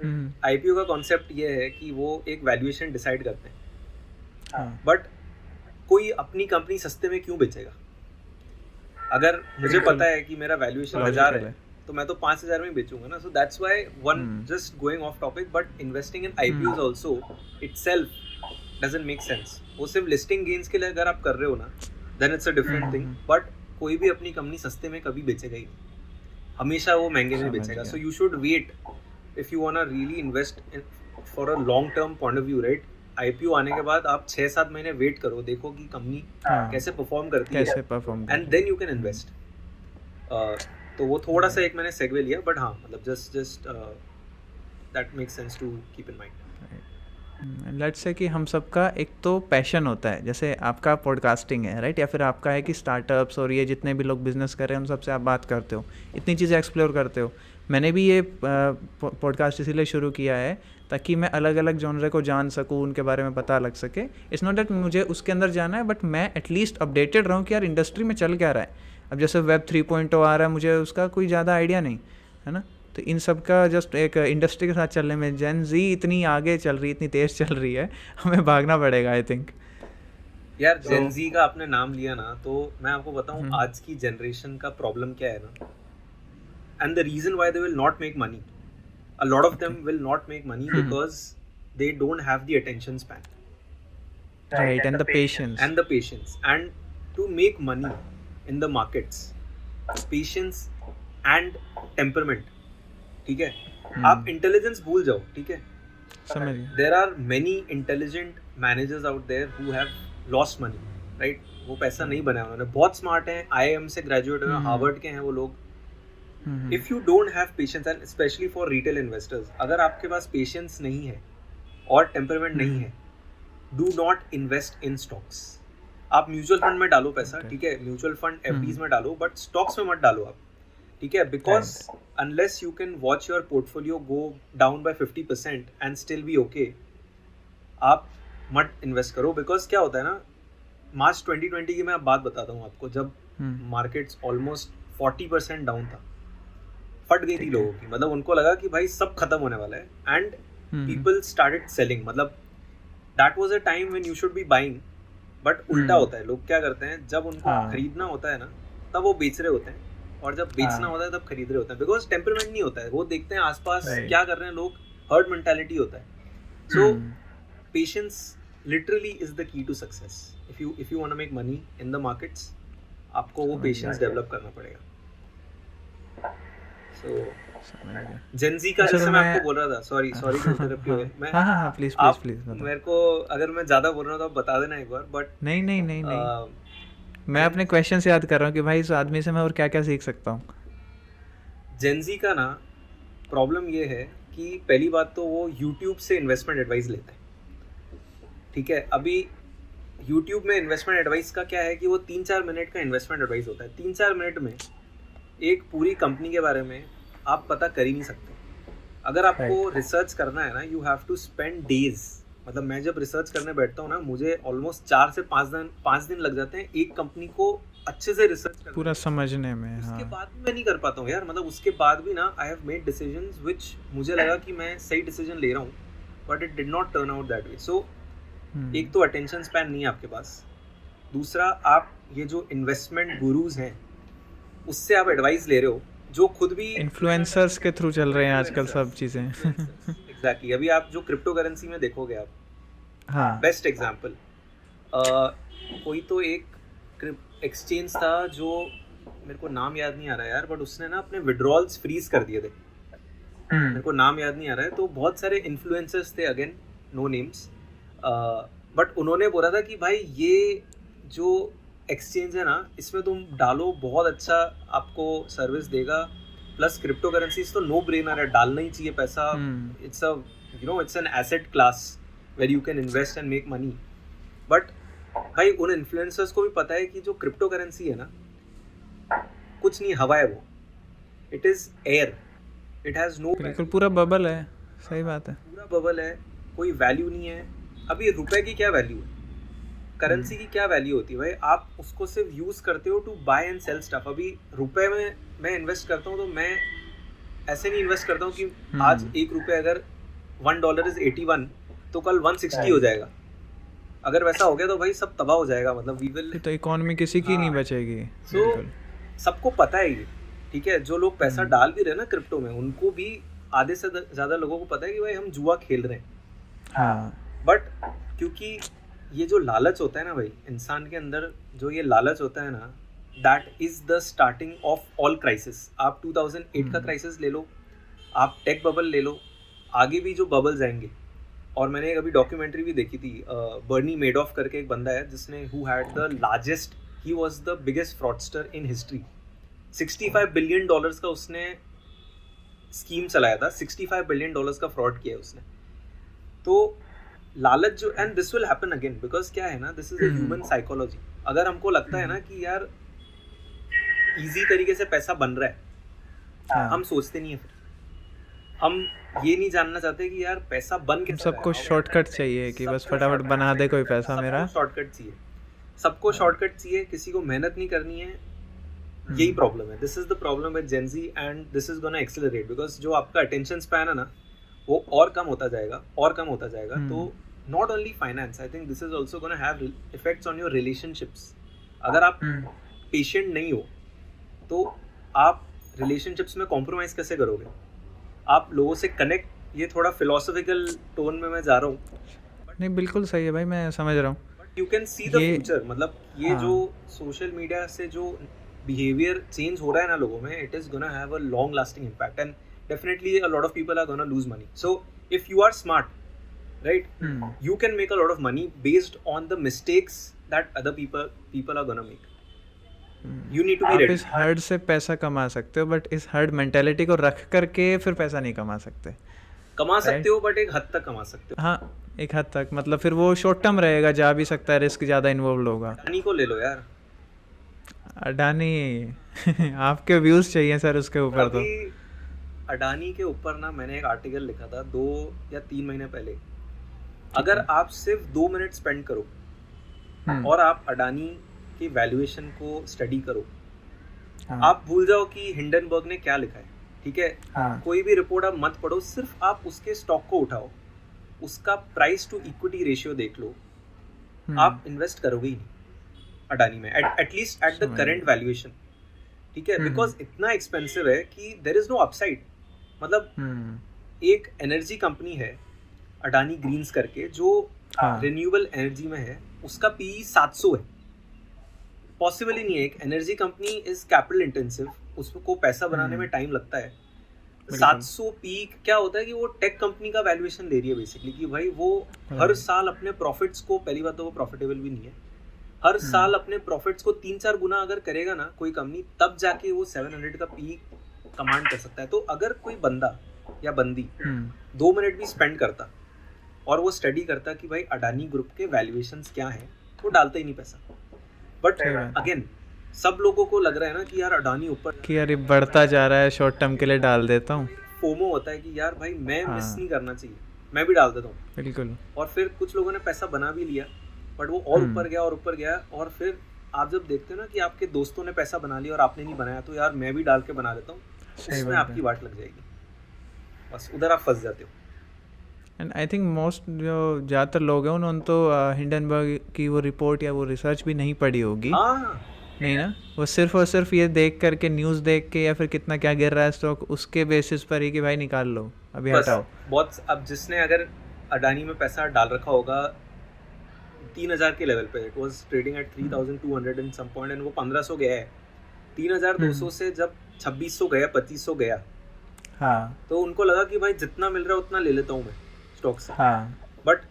S2: आईपीओ का कॉन्सेप्ट ये है कि वो एक वैल्यूएशन डिसाइड करते हैं, बट कोई अपनी कंपनी सस्ते में क्यों बेचेगा? अगर मुझे पता है कि मेरा वैल्यूएशन 1000 है तो मैं तो 5000 में बेचूंगा ना। So that's why one, just going of topic, but investing in IPOs also itself doesn't make sense. वो सिर्फ लिस्टिंग गेन्स के लिए अगर आप कर रहे हो ना, then it's a different thing, but कोई भी अपनी कंपनी सस्ते में कभी बेचेगा ही, हमेशा वो महंगे में बेचेगा। So you should wait if you want to really invest in for a long term point of view, right? IPO आने के बाद आप 6-7 महीने वेट करो, देखो कि कंपनी कैसे परफॉर्म करती है, and then you can invest. तो वो थोड़ा सा एक मैंने सेगवे लिया, बट हाँ मतलब just that makes sense to keep in mind.
S1: Let's say कि हम सबका एक तो पैशन होता है, जैसे आपका पॉडकास्टिंग है राइट, या फिर आपका है कि स्टार्टअप्स और ये जितने भी लोग बिजनेस कर रहे हैं उन सबसे आप बात करते हो, इतनी चीज़ें एक्सप्लोर करते हो। मैंने भी ये पॉडकास्ट इसीलिए शुरू किया है ताकि मैं अलग अलग जॉनर को जान सकूँ, उनके बारे में पता लग सके। इट्स नॉट दैट मुझे उसके अंदर जाना है, बट मैं एटलीस्ट अपडेटेड रहूँ कि यार इंडस्ट्री में चल क्या रहा है। अब जैसे वेब 3.0 आ रहा है, मुझे उसका कोई ज़्यादा आइडिया नहीं है ना, तो इन सब का जस्ट एक इंडस्ट्री के साथ चलने में, जेन जी इतनी आगे चल रही, इतनी तेज़ चल रही है, हमें भागना पड़ेगा आई थिंक।
S2: यार जेन जी का आपने नाम लिया ना, तो मैं आपको बताऊं आज की जनरेशन का प्रॉब्लम क्या है ना, and the reason why they will not make money, a lot of them will not make money because they don't have the attention span,
S1: right, and the
S2: patience and to make money in the markets, patience and temperament, ठीक है? आप intelligence भूल जाओ, ठीक है?
S1: समझ गया।
S2: There are many intelligent managers out there who have lost money, right? वो पैसा नहीं बनाया उन्होंने, बहुत स्मार्ट हैं, आईआईएम से ग्रेजुएट हैं, हार्वर्ड के हैं वो लोग। If you don't have patience, and specially for retail investors, अगर आपके पास पेशेंस नहीं है और टेम्परमेंट नहीं है, do not invest in stocks. आप म्यूचुअल फंड में डालो पैसा, ठीक है? म्यूचुअल फंड एफडीज में डालो, बट स्टॉक्स में मत डालो आप, ठीक है? Because unless you can watch your portfolio go down by 50% and still be okay, आप मत इन्वेस्ट करो। बिकॉज क्या होता है ना, मार्च 2020 की मैं बात बताता हूँ आपको, जब मार्केट्स ऑलमोस्ट 40% डाउन था, फट गई थी लोगों की, मतलब उनको लगा कि भाई सब खत्म होने वाला है, एंड पीपल स्टार्टेड सेलिंग। मतलब that was a time when you should be buying, but उल्टा होता है, लोग क्या करते हैं, जब उनको खरीदना होता है ना तब वो बेच रहे होते हैं, और जब बेचना होता है तब खरीद रहे होते हैं, बिकॉज टेम्परमेंट नहीं होता है, वो देखते हैं आसपास क्या कर रहे हैं लोग, हर्ड मेंटालिटी होता है। So patience literally is the key to success. If you want to make money in the markets, आपको वो पेशेंस डेवलप करना पड़ेगा। सो जेन जी का जैसे मैं आपको बोल रहा था, सॉरी टू इंटरप्ट यू, मैं
S1: हाँ प्लीज
S2: मेरे को अगर मैं ज्यादा बोल रहा हूँ तो आप बता देना एक बार, बट
S1: नहीं मैं अपने क्वेश्चन से याद कर रहा हूँ कि भाई इस आदमी से मैं और क्या क्या सीख सकता हूँ।
S2: जेन जी का ना प्रॉब्लम ये है कि पहली बात तो वो यूट्यूब से इन्वेस्टमेंट एडवाइस लेते हैं, ठीक है? अभी यूट्यूब में इन्वेस्टमेंट एडवाइस का क्या है कि वो 3-4 मिनट का इन्वेस्टमेंट एडवाइस होता है। 3-4 मिनट में एक पूरी कंपनी के बारे में आप पता कर ही नहीं सकते। अगर आपको रिसर्च करना है ना, you have to spend days. मतलब मैं जब रिसर्च करने बैठता हूँ ना, मुझे ऑलमोस्ट 4 से 5 दिन लग जाते हैं एक कंपनी को अच्छे से रिसर्च करने,
S1: पूरा समझने में।
S2: उसके बाद भी मैं नहीं कर पाता हूँ यार, मतलब उसके बाद भी ना I have made decisions which मुझे लगा कि मैं सही डिसीजन ले रहा हूँ, but it did not turn out that way. सो एक तो अटेंशन स्पैन नहीं है आपके पास, दूसरा आप ये जो इन्वेस्टमेंट गुरुज हैं उससे आप एडवाइस ले रहे हो, जो खुद भी
S1: इन्फ्लुएंसर्स के थ्रू चल रहे हैं आजकल सब चीज़ें।
S2: एग्जैक्टली अभी आप जो क्रिप्टो करेंसी में देखोगे आप,
S1: हाँ
S2: बेस्ट एग्जांपल, कोई तो एक एक्सचेंज था जो मेरे को नाम याद नहीं आ रहा यार, बट उसने ना अपने विड्रॉल्स फ्रीज कर दिए थे, मेरे को नाम याद नहीं आ रहा है। तो बहुत सारे इन्फ्लुएंसर्स थे, अगेन नो नेम्स, बट उन्होंने बोला था कि भाई ये जो एक्सचेंज है ना, इसमें तुम डालो, बहुत अच्छा आपको सर्विस देगा, प्लस क्रिप्टो करेंसीज तो नो ब्रेनर है, डालना ही चाहिए पैसा। It's an asset class where you can invest and make money. But भाई उन इन्फ्लुएंसर्स को भी पता है कि जो क्रिप्टो करेंसी है ना, कुछ नहीं, हवा है वो, it is air, it has no,
S1: बिल्कुल पूरा बबल है, सही बात है।
S2: पूरा बबल है, कोई वैल्यू नहीं है। अभी रुपए की क्या वैल्यू है, करेंसी की क्या वैल्यू होती है भाई? आप उसको सिर्फ यूज करते हो to buy and sell stuff. अभी रुपए में मैं इन्वेस्ट करता हूँ तो मैं ऐसे नहीं इन्वेस्ट करता हूँ कि आज ₹1 अगर $1 इज 81 तो कल 160 हो जाएगा। अगर वैसा हो गया तो भाई सब तबाह हो जाएगा, मतलब वी विल,
S1: तो इकोनॉमी किसी की नहीं बचेगी।
S2: सो सबको पता है ये, ठीक है। जो लोग पैसा डाल भी रहे हैं ना क्रिप्टो में, उनको भी आधे से ज्यादा लोगों को पता है कि भाई हम जुआ खेल रहे हैं।
S1: हाँ,
S2: बट क्योंकि ये जो लालच होता है ना भाई, इंसान के अंदर जो ये लालच होता है ना, that is the starting of all crisis. आप 2008 का क्राइसिस ले लो, आप टेक बबल ले लो, आगे भी जो बबल्स आएंगे। और मैंने अभी डॉक्यूमेंट्री भी देखी थी, बर्नी मेडॉफ करके एक बंदा है जिसने who had the largest, he was the biggest fraudster in history. $65 billion का उसने स्कीम चलाया था, $65 बिलियन का फ्रॉड किया है उसने। तो लालच जो, and this will happen again, because क्या है ना, this is a human psychology. अगर हमको लगता है ना कि यार इजी तरीके से पैसा बन रहा है, हम सोचते नहीं है, फिर हम ये नहीं जानना चाहते कि यार पैसा बन कैसे,
S1: सबको शॉर्टकट चाहिए कि बस फटाफट बना दे कोई पैसा मेरा।
S2: शॉर्टकट चाहिए, सबको शॉर्टकट चाहिए, किसी को मेहनत नहीं करनी है। यही प्रॉब्लम है, this is the problem with gen Z, and this is gonna accelerate because जो आपका अटेंशन स्पैन है ना, वो और कम होता जाएगा, और कम होता जाएगा। तो not only finance, I think this is also gonna have effects on your relationships. अगर आप पेशेंट नहीं हो तो आप रिलेशनशिप्स में कॉम्प्रोमाइज कैसे करोगे? आप लोगों से कनेक्ट, ये थोड़ा फिलोसॉफिकल टोन में मैं जा रहा हूँ।
S1: नहीं बिल्कुल सही है भाई, मैं समझ रहा हूँ।
S2: But you can see the future, मतलब ये जो सोशल मीडिया से जो बिहेवियर चेंज हो रहा है ना लोगों में, it is gonna have a long lasting impact, and definitely a lot of people are gonna lose money. So if you are smart, right, you can make a lot of money based on the mistakes that other people are gonna make. You need to be
S1: आप
S2: ready.
S1: इस heard से पैसा कमा सकते हो, but इस herd mentality को रख करके फिर पैसा नहीं कमा सकते।
S2: कमा सकते हो, बट एक हद तक कमा सकते हो।
S1: हाँ, एक हद तक, मतलब फिर वो शॉर्ट टर्म रहेगा, जा भी सकता है, रिस्क ज़्यादा इन्वॉल्व होगा।
S2: अडानी को ले लो यार,
S1: अडानी आपके व्यूज़ चाहिए सर उसके ऊपर। तो
S2: अभी अडानी के ऊपर ना मैंने एक आर्टिकल लिखा था 2 या 3 महीने पहले। अगर आप सिर्फ 2 मिनट स्पेंड करो और आप अडानी की वैल्यूएशन को स्टडी करो, आप भूल जाओ कि हिंडनबर्ग ने क्या लिखा है, ठीक है? कोई भी रिपोर्ट आप मत पढ़ो, सिर्फ आप उसके स्टॉक को उठाओ, उसका प्राइस टू इक्विटी रेशियो देख लो, आप इन्वेस्ट करोगे ही नहीं अडानी में, at least at the current valuation, ठीक है? बिकॉज इतना एक्सपेंसिव है कि देयर इज नो अपसाइड। मतलब एक एनर्जी कंपनी है अडानी ग्रीन्स करके, जो रिन्यूएबल एनर्जी में है, उसका पीई 700 है। पॉसिबल ही नहीं है, एक energy company is capital intensive, उसको पैसा बनाने में टाइम लगता है। 700 पी क्या होता है कि वो टेक कंपनी का वैल्यूएशन ले रही है बेसिकली, कि भाई वो हर साल अपने प्रॉफिट्स को, पहली बात तो वो प्रॉफिटेबल भी नहीं है, हर साल अपने प्रॉफिट्स को 3-4 गुना अगर करेगा ना कोई कंपनी, तब जाके वो 700 का पी कमांड कर सकता है। तो अगर कोई बंदा या बंदी 2 मिनट भी स्पेंड करता और वो स्टडी करता कि भाई अडानी ग्रुप के वैल्यूएशंस क्या हैं, तो डालता ही नहीं पैसा। बट अगेन सब लोगों को लग रहा है ना कि यार अडानी ऊपर,
S1: कि यार ये बढ़ता जा रहा है, शॉर्ट टर्म के लिए डाल देता हूँ।
S2: फोमो होता है कि यार भाई मैं मिस नहीं करना चाहिए, मैं भी डाल देता हूँ।
S1: बिल्कुल।
S2: और फिर कुछ लोगों ने पैसा बना भी लिया, बट वो और ऊपर गया और ऊपर गया, और फिर आप जब देखते हो ना कि आपके दोस्तों ने पैसा बना लिया और आपने नहीं बनाया, तो यार मैं भी डाल के बना लेता हूँ, उसमें आपकी वाट लग जाएगी, बस उधर आप फंस जाते हो।
S1: एंड आई थिंक मोस्ट जो ज़्यादातर लोग हैं उन्होंने तो हिंडनबर्ग की वो रिपोर्ट या वो रिसर्च भी नहीं पढ़ी होगी। नहीं ना, वो सिर्फ और सिर्फ ये देख करके, न्यूज़ देख के, या फिर कितना क्या गिर रहा है स्टॉक, उसके बेसिस पर ही कि भाई निकाल लो, अभी हटाओ।
S2: बहुत, अब जिसने अगर अडानी में पैसा डाल रखा होगा 3000 के लेवल पे, it was trading at 3200 in some point, and वो 1500 गया है। 3200 से जब 2600 गया, 2500 गया, तो उनको लगा कि भाई जितना मिल रहा है उतना ले लेता हूँ मैं स्टॉक से। But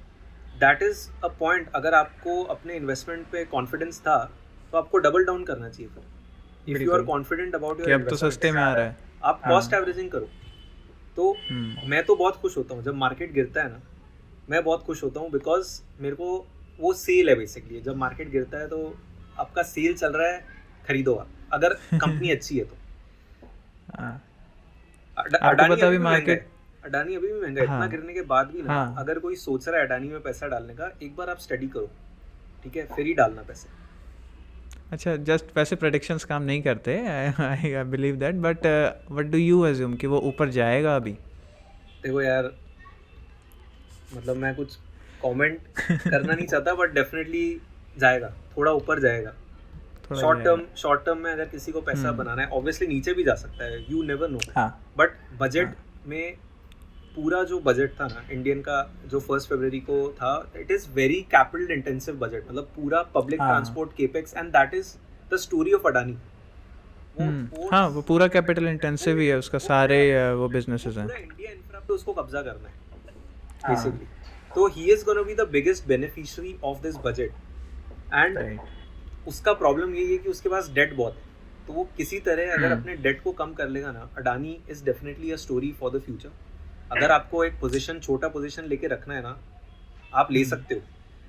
S2: that is a point, अगर आपको अपने इन्वेस्टमेंट पे कॉन्फिडेंस था तो आपको डबल डाउन करना चाहिए। फिर if you are confident about your
S1: investment, अब तो सस्ते में आ रहा है,
S2: आप कॉस्ट एवरेजिंग करो। तो मैं तो बहुत खुश होता हूँ जब मार्केट गिरता है ना, मैं बहुत खुश होता हूँ, बिकॉज मेरे को वो सेल है बेसिकली, जब मार्केट गिरता है तो आपका सेल चल रहा है, खरीदो आप, अगर कंपनी अच्छी है तो।
S1: हाँ,
S2: अडानी
S1: आपको पता
S2: अभी
S1: भी
S2: भी महंगा है,
S1: मार्केट,
S2: अडानी अभी भी महंगा है, इतना
S1: हाँ
S2: गिरने के बाद भी ना,
S1: हाँ,
S2: अगर कोई सोच रहा है अडानी में पैसा डालने का, एक बार आप स्टडी करो, ठीक है, फिर ही डालना पैसे।
S1: अच्छा जस्ट वैसे प्रेडिक्शंस काम नहीं करते, I believe that, but what do you assume कि वो ऊपर जाएगा अभी?
S2: देखो यार, मतलब मैं कुछ कमेंट करना नहीं चाहता, बट डेफिनेटली जाएगा, थोड़ा ऊपर जाएगा।
S1: थोड़ा
S2: शॉर्ट टर्म में अगर किसी को पैसा बनाना है, ऑब्वियसली नीचे भी जा सकता है, यू नेवर नो,
S1: हाँ
S2: बट बजट
S1: हाँ
S2: में पूरा जो बजट था ना इंडियन का, जो 1 फरवरी को था, it is very capital intensive budget, मतलब पूरा पब्लिक
S1: हाँ
S2: transport capex, and that is the story of Adani. वो
S1: हाँ, वो पूरा कैपिटल इंटेंसिव ही है उसका, सारे वो बिजनेसेस हैं।
S2: पूरा इंडिया इंफ्रा पे उसको कब्जा करना है
S1: हाँ
S2: बेसिकली, तो he is gonna be the biggest beneficiary of this budget. And
S1: right,
S2: उसका प्रॉब्लम यही है कि उसके पास डेट बहुत है, तो वो किसी तरह अगर अपने डेट को कम कर लेगा ना, Adani is definitely a story for the future. अगर आपको एक पोजीशन, छोटा पोजीशन लेके रखना है ना, आप ले सकते हो,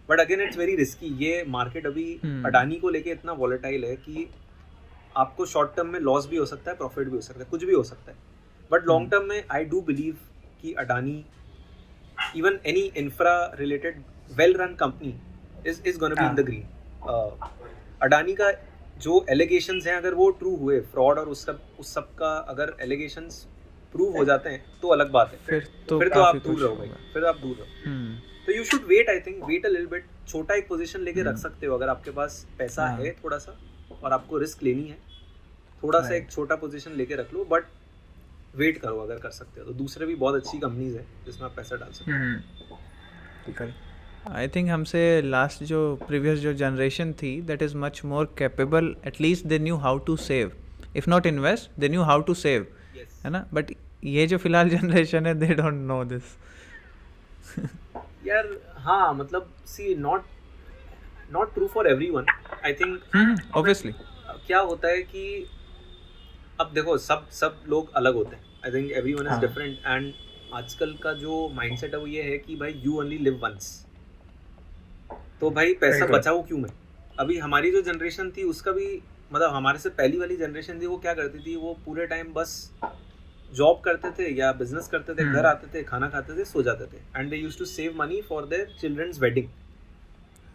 S2: but again it's very risky. ये मार्केट अभी अडानी को लेके इतना वॉलेटाइल है कि आपको शॉर्ट टर्म में लॉस भी हो सकता है, प्रॉफिट भी हो सकता है, कुछ भी हो सकता है, बट लॉन्ग टर्म में आई डू बिलीव कि Adani, even any infra related well run company is gonna be in the green. Adani का जो एलिगेशंस हैं, अगर वो ट्रू हुए, फ्रॉड और उस सब का अगर एलिगेशंस प्रूव हो जाते हैं तो अलग बात है,
S1: फिर
S2: तो आप
S1: काफी
S2: दूर
S1: कुछ
S2: रहो भाई,
S1: होगा।
S2: फिर आप दूर रहो। तो you should wait, I think wait a little bit, छोटा एक पोजीशन लेके रख सकते हो अगर आपके पास पैसा है थोड़ा सा और आपको रिस्क लेनी है, थोड़ा सा एक छोटा पोजीशन लेके रख लो, बट वेट करो अगर कर सकते हो तो। दूसरे भी बहुत अच्छी कंपनीज है जिसमें आप पैसा डाल सकते हो।
S1: आई थिंक हमसे लास्ट जो प्रीवियस जो जनरेशन थी, that is much more capable, at least they knew how to save, if not invest they knew how to save,
S2: Yes.
S1: है ना? बट ये जो फिलहाल जनरेशन है, दे डोंट नो दिस।
S2: यार हाँ, मतलब see, not true for everyone, I think.
S1: Obviously
S2: क्या होता है कि अब देखो, सब लोग अलग होते हैं, I think everyone is different, and आजकल का जो माइंडसेट है वो ये है कि भाई यू ओनली लिव वंस, तो भाई पैसा बचाओ क्यों मैं। अभी हमारी जो जनरेशन थी उसका भी, मतलब हमारे से पहली वाली जनरेशन थी, वो क्या करती थी, वो पूरे टाइम बस जॉब करते थे या बिजनेस करते थे, घर आते थे, खाना खाते थे, सो जाते थे, and they used to save money for their childrens wedding.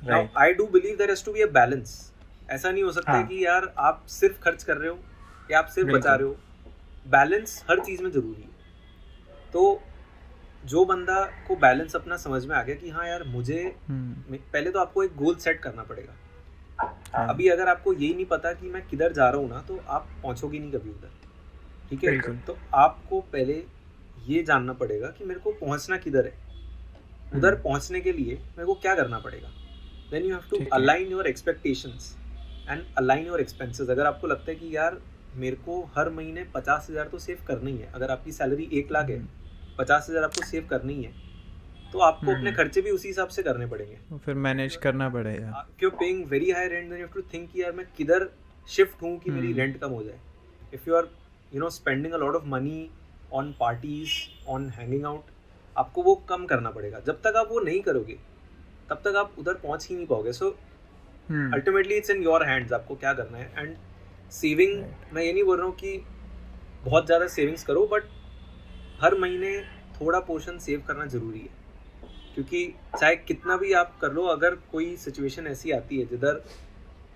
S2: Now I do believe there has to be a balance. ऐसा नहीं हो सकता है कि यार आप सिर्फ खर्च कर रहे हो या आप सिर्फ बचा रहे हो, बैलेंस हर चीज में जरूरी है। तो जो बंदा को बैलेंस अपना समझ में आ गया कि हाँ यार मुझे, पहले तो आपको एक गोल सेट करना पड़ेगा। अभी अगर आपको यही नहीं पता कि मैं किधर जा रहा हूँ ना, तो आप पहुंचोगे नहीं कभी उधर, ठीक है? तो आपको पहले ये जानना पड़ेगा कि मेरे को पहुंचना किधर है, उधर पहुंचने के लिए मेरे को क्या करना पड़ेगा। Then you have to align your expectations and align your expenses. अगर आपको लगता है कि यार मेरे को हर महीने 50,000 तो सेव करना ही है, अगर आपकी सैलरी 1 लाख है, 50,000 आपको सेव करनी है, तो आपको अपने खर्चे भी उसी हिसाब से करने पड़ेंगे,
S1: फिर मैनेज करना पड़ेगा।
S2: If you are paying very high rent, then you have to think कि यार मैं किधर शिफ्ट हूँ कि मेरी रेंट कम हो जाए। If you are spending a lot of money on parties, on hanging out, आपको वो कम करना पड़ेगा। जब तक आप वो नहीं करोगे तब तक आप उधर पहुंच ही नहीं पाओगे। So ultimately it's in your hands, आपको क्या करना है। एंड सेविंग, मैं ये नहीं बोल रहा हूँ कि बहुत ज़्यादा सेविंग्स करो, बट हर महीने थोड़ा पोर्शन सेव करना ज़रूरी है, क्योंकि चाहे कितना भी आप कर लो, अगर कोई सिचुएशन ऐसी आती है जिधर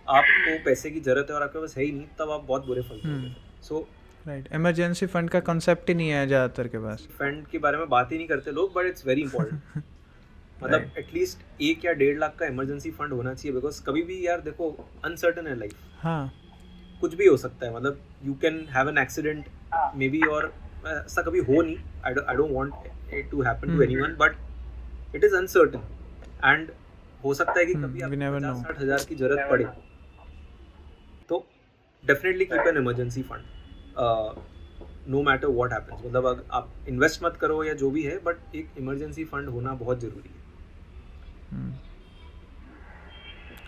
S2: आपको पैसे की ज़रूरत है और आपके पास है ही नहीं, तब आप बहुत बुरे फल पाओगे। सो
S1: राइट, इमरजेंसी फंड का कॉन्सेप्ट ही नहीं है ज़्यादातर के पास।
S2: फंड के बारे में बात ही नहीं करते लोग, बट इट्स वेरी इंपॉर्टेंट। मतलब एटलीस्ट 1 या 1.5 लाख का इमरजेंसी फंड होना चाहिए, बिकॉज कभी भी यार देखो, अनसर्टन है लाइफ,
S1: हाँ
S2: कुछ भी हो सकता है। मतलब you can have an accident maybe, और ऐसा कभी हो नहीं, I don't want it to happen to anyone, but it is uncertain, and हो सकता है कि कभी आपको 50-60 हज़ार की जरूरत पड़े, तो definitely keep an emergency fund no matter what happens. मतलब अगर आप इन्वेस्ट मत करो या जो भी है, बट एक इमरजेंसी फंड होना बहुत ज़रूरी है।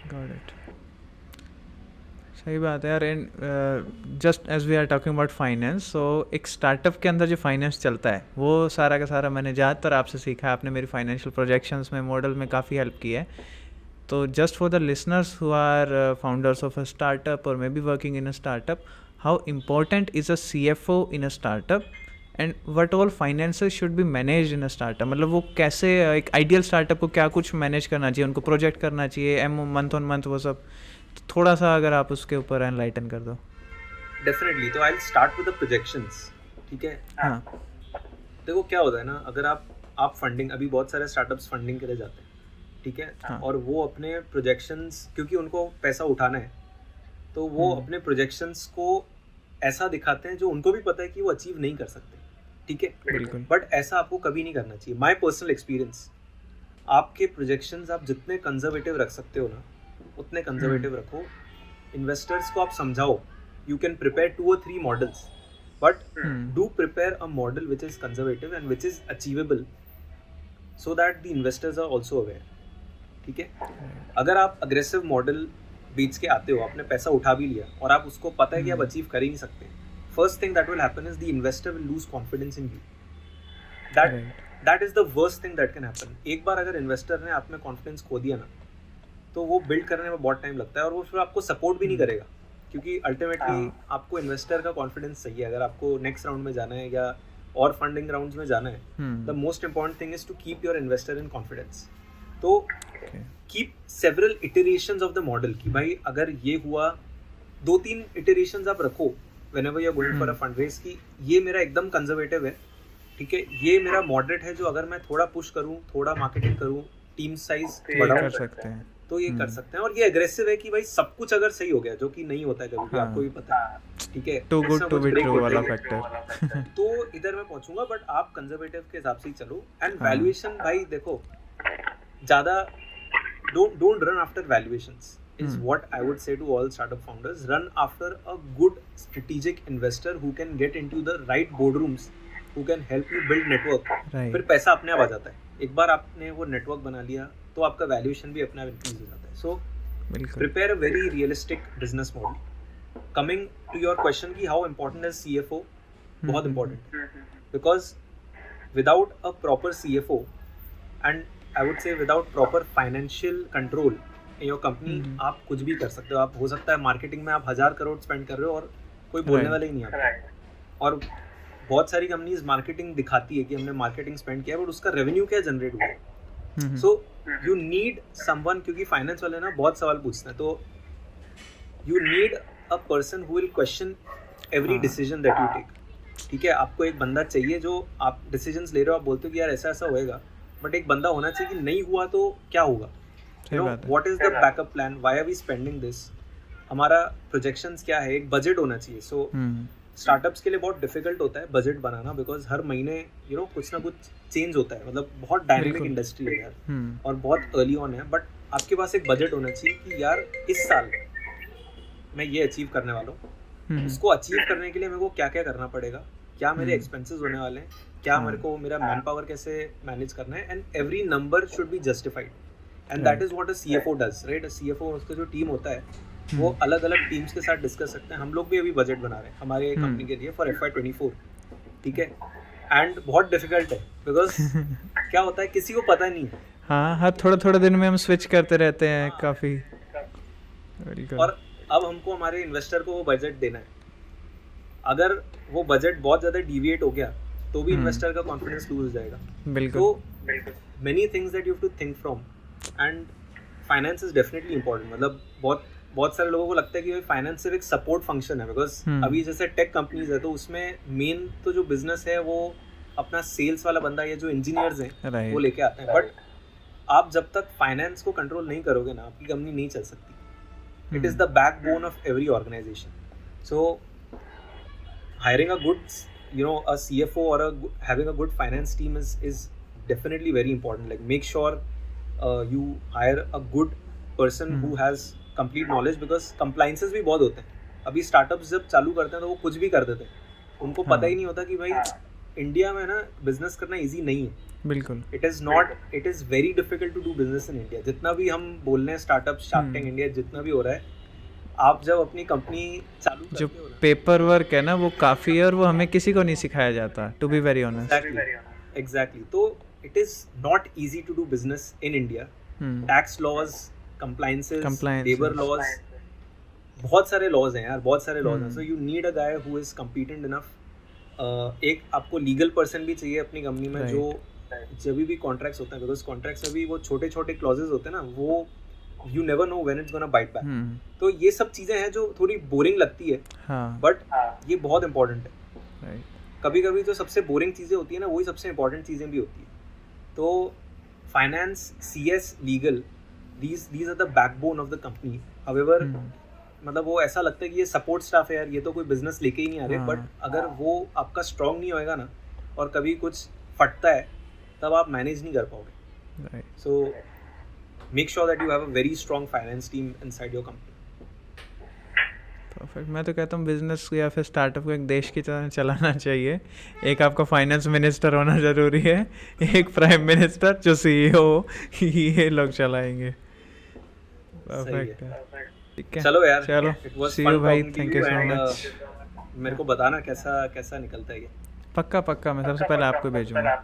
S1: गॉट इट, सही बात है यार। And just as we are talking about finance, so एक स्टार्टअप के अंदर जो फाइनेंस चलता है, वो सारा का सारा मैंने ज़्यादातर आपसे सीखा है। आपने मेरी फाइनेंशियल प्रोजेक्शंस में, मॉडल में काफ़ी हेल्प की है। So just for the listeners who are founders of a startup or maybe working in a startup, how important is a CFO in a startup and what all finances should be managed in a startup? मतलब वो कैसे एक ideal startup को क्या कुछ manage करना चाहिए, उनको प्रोजेक्ट करना चाहिए, मंथ ऑन मंथ वो सब, तो थोड़ा सा अगर आप उसके ऊपर एनलाइटन कर दो.
S2: डेफिनेटली. तो I will start with the projections. ठीक है.
S1: हाँ.
S2: देखो क्या होता है ना, अगर आप फंडिंग, अभी बहुत सारे स्टार्टअप्स फंडिंग के लिए जाते हैं. ठीक है.
S1: हाँ.
S2: और वो अपने प्रोजेक्शंस, क्योंकि उनको पैसा उठाना है, तो वो अपने प्रोजेक्शंस को ऐसा दिखाते हैं जो उनको भी पता है कि वो अचीव नहीं कर सकते. ठीक है.
S1: बिल्कुल.
S2: बट ऐसा आपको कभी नहीं करना चाहिए. माय पर्सनल एक्सपीरियंस, आपके प्रोजेक्शंस आप जितने कंजर्वेटिव रख सकते हो ना, उतने कंजर्वेटिव रखो. इन्वेस्टर्स को आप समझाओ. You can prepare 2 or 3 models, but do prepare a model which is conservative and which is achievable, so that the investors are also aware. ठीक है. अगर आप अग्रेसिव मॉडल बेच के आते हो, आपने पैसा उठा भी लिया और आप उसको पता है कि आप अचीव कर ही नहीं सकते, first thing that will happen is the investor will lose confidence in you. That is the worst thing that can happen. एक बार अगर इन्वेस्टर ने आप में कॉन्फिडेंस खो दिया ना, तो वो बिल्ड करने में बहुत टाइम लगता है और वो फिर आपको सपोर्ट भी नहीं करेगा, क्योंकि अल्टीमेटली आपको इन्वेस्टर का कॉन्फिडेंस चाहिए. अगर आपको नेक्स्ट राउंड में जाना है या और फंडिंग राउंड्स में जाना है, the most important thing is to keep your investor in confidence. तो keep several iterations of the model, कि भाई अगर ये हुआ, 2-3 इटरेशंस आप रखो whenever you're going for a fundraise, कि ये मेरा एकदम कंजर्वेटिव है. ठीक है. ये मेरा मॉडरेट है, जो अगर मैं थोड़ा पुश करूं, थोड़ा मार्केटिंग करूं, टीम साइज बढ़ा सकते हैं, तो ये कर सकते हैं. और ये एग्रेसिव है कि भाई सब कुछ अगर सही हो गया, जो कि नहीं होता है कभी भी, आपको भी पता है. ठीक है.
S1: Too good to be true वाला फैक्टर.
S2: तो इधर मैं पहुंचूंगा, बट आप कंजर्वेटिव के हिसाब से ही चलो. एंड वैल्यूएशन, भाई देखो, ज्यादा don't run after valuations is what I would say to all startup founders. Run after a good strategic investor who can get into the right boardrooms, who can help you build network. फिर पैसा अपने आप आ जाता है. एक बार आपने वो network बना लिया, तो आपका वैल्यूएशन भी अपने आप इंक्रीज हो जाता है. So prepare a very realistic business model. Coming to your question कि how important is CFO, बहुत important, because without a proper CFO and I would say without proper financial control in your company, आप कुछ भी कर सकते हो. आप हो सकता है मार्केटिंग में आप 1000 करोड़ स्पेंड कर रहे हो और कोई बोलने वाला ही नहीं आता. और बहुत सारी कंपनीज मार्केटिंग दिखाती है कि हमने मार्केटिंग स्पेंड किया, बट उसका रेवेन्यू क्या जनरेट हुआ. सो यू नीड समवन, क्योंकि फाइनेंस वाले ना बहुत सवाल पूछते हैं, तो you need a person who will question every decision that you take. ठीक है. आपको एक बंदा चाहिए जो, आप डिसीजंस ले रहे हो, आप बोलते हो कि यार ऐसा ऐसा होएगा, बट एक बंदा होना चाहिए कि नहीं हुआ तो क्या होगा. You know, what is the backup plan? Why are we spending this? हमारा projections क्या है? एक बजट होना चाहिए. So स्टार्टअप्स के लिए बहुत डिफिकल्ट होता है बजट बनाना, बिकॉज हर महीने कुछ ना कुछ चेंज होता है. मतलब बहुत डायनेमिक इंडस्ट्री है यार, और बहुत अर्ली ऑन है. बट आपके पास एक बजट होना चाहिए कि यार इस साल मैं ये अचीव करने वाला हूँ. उसको अचीव करने के लिए मेरे को क्या क्या करना पड़ेगा, क्या मेरे एक्सपेंसेस होने वाले हैं, क्या मेरे को मेरा मैन पावर कैसे मैनेज करना है. And every number should be justified. And that is what a CFO does, right. A CFO, उसका जो टीम होता है, वो अलग अलग टीम्स के साथ डिस्कस सकते हैं. हम लोग भी अभी बजट बना रहे हैं हमारे कंपनी के लिए फॉर FY24. ठीक है. एंड बहुत डिफिकल्ट है, बिकॉज क्या होता है किसी को पता नहीं है.
S1: हाँ, हर थोड़ा दिन में हम स्विच करते रहते हैं काफ़ी.
S2: और अब हमको हमारे इन्वेस्टर को वो बजट देना है. अगर वो बजट बहुत ज़्यादा डिविएट हो गया, तो भी इन्वेस्टर का कॉन्फिडेंस लूज हो जाएगा.
S1: बिल्कुल.
S2: तो many things that you have to think from. And finance is definitely important. मतलब बहुत सारे लोगों को लगता है कि फाइनेंस सिर्फ एक सपोर्ट फंक्शन है, बिकॉज अभी जैसे टेक कंपनीज है, तो उसमें मेन तो जो बिजनेस है वो अपना सेल्स वाला बंदा या जो इंजीनियर्स हैं वो लेके आते हैं. बट आप जब तक फाइनेंस को कंट्रोल नहीं करोगे ना, आपकी कंपनी नहीं चल सकती. It is the backbone of every organisation. So hiring a good a CFO or having a good finance team is definitely very important. Like make sure you hire a good person who has complete knowledge, because compliances भी बहुत होते हैं. अभी startups जब चालू करते हैं तो वो कुछ भी कर देते हैं. उनको पता ही नहीं होता कि भाई इंडिया में ना बिजनेस करना इजी नहीं है.
S1: बिल्कुल.
S2: It is very difficult to do business in India. जितना भी हम बोल रहे हैं स्टार्टअप, शार्क टैंक इंडिया, जितना भी हो रहा है, आप जब अपनी कंपनी चालू करते हो, जो
S1: पेपर वर्क है ना वो काफ़ी है, और वो हमें किसी को नहीं सिखाया जाता, to be very honest.
S2: Exactly. तो it is not easy to do business in India. Tax laws compliances,
S1: Compliances.
S2: labor laws, बहुत सारे laws हैं यार, बहुत सारे laws हैं.
S1: Hmm.
S2: So you need a guy who is competent enough. एक आपको लीगल पर्सन भी चाहिए अपनी कंपनी में,
S1: Right.
S2: जो जब भी कॉन्ट्रैक्ट्स होते हैं, बिकॉज कॉन्ट्रैक्ट्स में भी वो छोटे छोटे क्लॉजेज होते हैं ना, वो you never know when it's gonna bite back.
S1: Hmm.
S2: तो ये सब चीज़ें हैं जो थोड़ी बोरिंग लगती है,
S1: हाँ.
S2: बट ये बहुत इंपॉर्टेंट है.
S1: Right.
S2: कभी कभी जो सबसे बोरिंग चीज़ें होती है ना, वही सबसे इंपॉर्टेंट चीज़ें भी होती है. तो finance, CS, legal, these are the backbone of the company. However,
S1: Hmm.
S2: मतलब वो ऐसा लगता है कि ये सपोर्ट स्टाफ है यार, ये तो कोई बिजनेस लेके ही नहीं आ रहे.
S1: हाँ.
S2: बट अगर वो आपका स्ट्रांग नहीं होएगा ना, और कभी कुछ फटता है, तब आप मैनेज नहीं कर पाओगे.
S1: Right.
S2: So make sure that you have a very strong finance team inside your company.
S1: Perfect. मैं तो कहता हूँ बिजनेस या फिर स्टार्टअप को एक देश की तरह चलाना चाहिए. एक आपका फाइनेंस मिनिस्टर होना ज़रूरी है, एक प्राइम मिनिस्टर जो CEO, ये लोग चलाएंगे. परफेक्ट है. ठीक है.
S2: चलो यार,
S1: चलो.
S2: it was
S1: See
S2: fun
S1: you भाई.
S2: talking to
S1: Thank
S2: you
S1: you so
S2: and,
S1: much.
S2: मेरे को बताना कैसा कैसा निकलता है ये.
S1: पक्का मैं सबसे पहले आपको भेजूंगा.